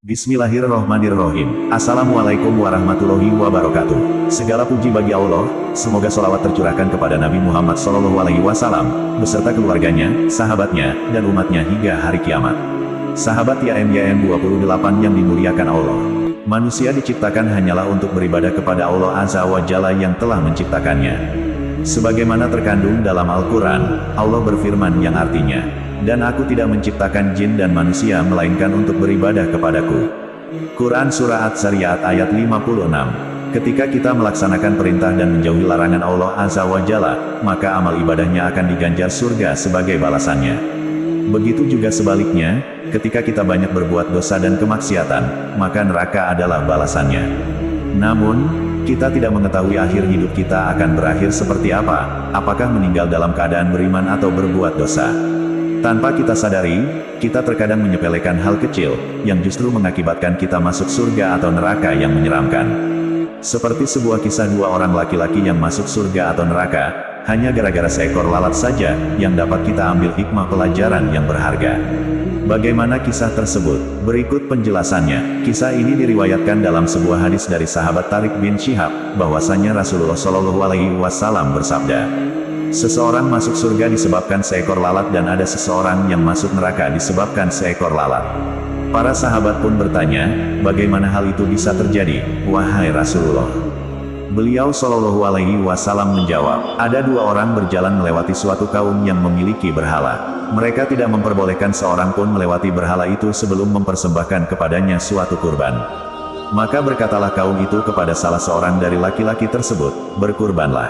Bismillahirrohmanirrohim. Assalamualaikum warahmatullahi wabarakatuh. Segala puji bagi Allah, semoga sholawat tercurahkan kepada Nabi Muhammad SAW, beserta keluarganya, sahabatnya, dan umatnya hingga hari kiamat. Sahabat YM 28 yang dimuliakan Allah. Manusia diciptakan hanyalah untuk beribadah kepada Allah Azza wa Jalla yang telah menciptakannya. Sebagaimana terkandung dalam Al-Quran, Allah berfirman yang artinya, "Dan aku tidak menciptakan jin dan manusia melainkan untuk beribadah kepadaku." Quran Surah Adz-Dzariyat ayat 56. Ketika kita melaksanakan perintah dan menjauhi larangan Allah Azza wa Jalla, maka amal ibadahnya akan diganjar surga sebagai balasannya. Begitu juga sebaliknya, ketika kita banyak berbuat dosa dan kemaksiatan, maka neraka adalah balasannya. Namun, kita tidak mengetahui akhir hidup kita akan berakhir seperti apa, apakah meninggal dalam keadaan beriman atau berbuat dosa. Tanpa kita sadari, kita terkadang menyepelekan hal kecil, yang justru mengakibatkan kita masuk surga atau neraka yang menyeramkan. Seperti sebuah kisah dua orang laki-laki yang masuk surga atau neraka, hanya gara-gara seekor lalat saja, yang dapat kita ambil hikmah pelajaran yang berharga. Bagaimana kisah tersebut? Berikut penjelasannya. Kisah ini diriwayatkan dalam sebuah hadis dari sahabat Tariq bin Syihab, bahwasanya Rasulullah SAW bersabda, "Seseorang masuk surga disebabkan seekor lalat dan ada seseorang yang masuk neraka disebabkan seekor lalat." Para sahabat pun bertanya, bagaimana hal itu bisa terjadi, wahai Rasulullah? Beliau SAW menjawab, ada dua orang berjalan melewati suatu kaum yang memiliki berhala. Mereka tidak memperbolehkan seorang pun melewati berhala itu sebelum mempersembahkan kepadanya suatu kurban. Maka berkatalah kaum itu kepada salah seorang dari laki-laki tersebut, berkurbanlah.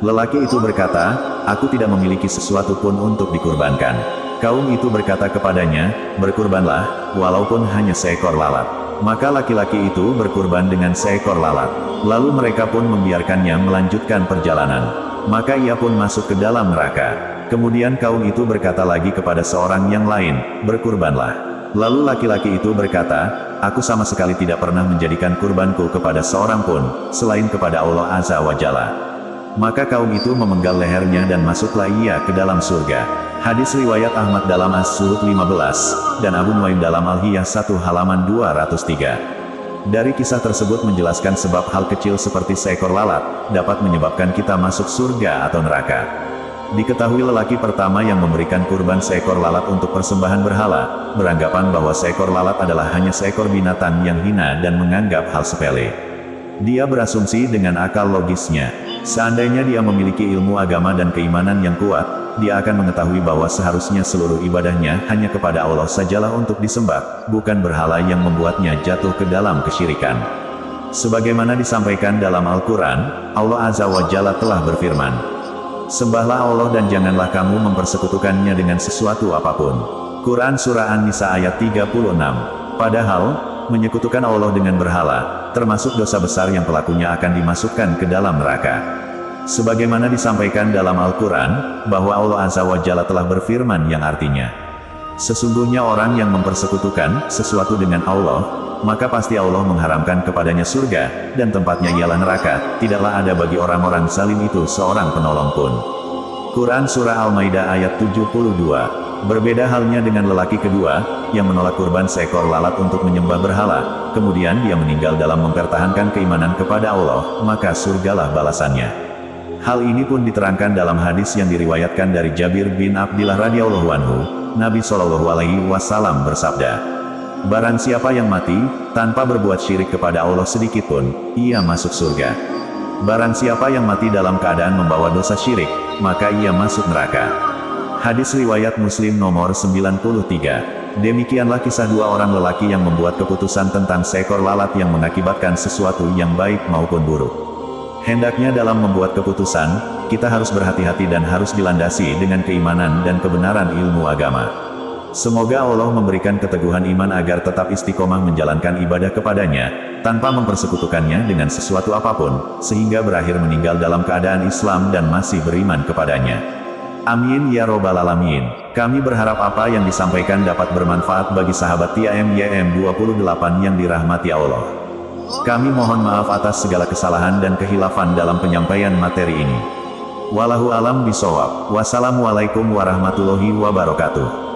Lelaki itu berkata, aku tidak memiliki sesuatu pun untuk dikurbankan. Kaum itu berkata kepadanya, berkurbanlah, walaupun hanya seekor lalat. Maka laki-laki itu berkurban dengan seekor lalat. Lalu mereka pun membiarkannya melanjutkan perjalanan. Maka ia pun masuk ke dalam neraka. Kemudian kaum itu berkata lagi kepada seorang yang lain, berkurbanlah. Lalu laki-laki itu berkata, aku sama sekali tidak pernah menjadikan kurbanku kepada seorang pun, selain kepada Allah Azza wa Jalla. Maka kaum itu memenggal lehernya dan masuklah ia ke dalam surga. Hadis riwayat Ahmad dalam As-Suhud 15, dan Abu Nuaim dalam Al-Hiyah 1 halaman 203. Dari kisah tersebut menjelaskan sebab hal kecil seperti seekor lalat, dapat menyebabkan kita masuk surga atau neraka. Diketahui lelaki pertama yang memberikan kurban seekor lalat untuk persembahan berhala, beranggapan bahwa seekor lalat adalah hanya seekor binatang yang hina dan menganggap hal sepele. Dia berasumsi dengan akal logisnya, seandainya dia memiliki ilmu agama dan keimanan yang kuat, dia akan mengetahui bahwa seharusnya seluruh ibadahnya hanya kepada Allah sajalah untuk disembah, bukan berhala yang membuatnya jatuh ke dalam kesyirikan. Sebagaimana disampaikan dalam Al-Quran, Allah Azza wa Jalla telah berfirman, sembahlah Allah dan janganlah kamu mempersekutukannya dengan sesuatu apapun. Quran Surah An-Nisa ayat 36. Padahal, menyekutukan Allah dengan berhala, termasuk dosa besar yang pelakunya akan dimasukkan ke dalam neraka. Sebagaimana disampaikan dalam Al-Quran, bahwa Allah Azza wa Jalla telah berfirman yang artinya, sesungguhnya orang yang mempersekutukan sesuatu dengan Allah, maka pasti Allah mengharamkan kepadanya surga, dan tempatnya ialah neraka, tidaklah ada bagi orang-orang zalim itu seorang penolong pun. Quran Surah Al-Maidah ayat 72. Berbeda halnya dengan lelaki kedua, yang menolak kurban seekor lalat untuk menyembah berhala, kemudian dia meninggal dalam mempertahankan keimanan kepada Allah, maka surgalah balasannya. Hal ini pun diterangkan dalam hadis yang diriwayatkan dari Jabir bin Abdillah radhiyallahu anhu, Nabi SAW bersabda, barang siapa yang mati, tanpa berbuat syirik kepada Allah sedikitpun, ia masuk surga. Barang siapa yang mati dalam keadaan membawa dosa syirik, maka ia masuk neraka. Hadis riwayat Muslim nomor 93. Demikianlah kisah dua orang lelaki yang membuat keputusan tentang seekor lalat yang mengakibatkan sesuatu yang baik maupun buruk. Hendaknya dalam membuat keputusan, kita harus berhati-hati dan harus dilandasi dengan keimanan dan kebenaran ilmu agama. Semoga Allah memberikan keteguhan iman agar tetap istiqomah menjalankan ibadah kepadanya, tanpa mempersekutukannya dengan sesuatu apapun, sehingga berakhir meninggal dalam keadaan Islam dan masih beriman kepadanya. Amin ya robbal alamin. Kami berharap apa yang disampaikan dapat bermanfaat bagi sahabat YM 28 yang dirahmati Allah. Kami mohon maaf atas segala kesalahan dan kehilafan dalam penyampaian materi ini. Wallahu alam bisawab. Wassalamualaikum warahmatullahi wabarakatuh.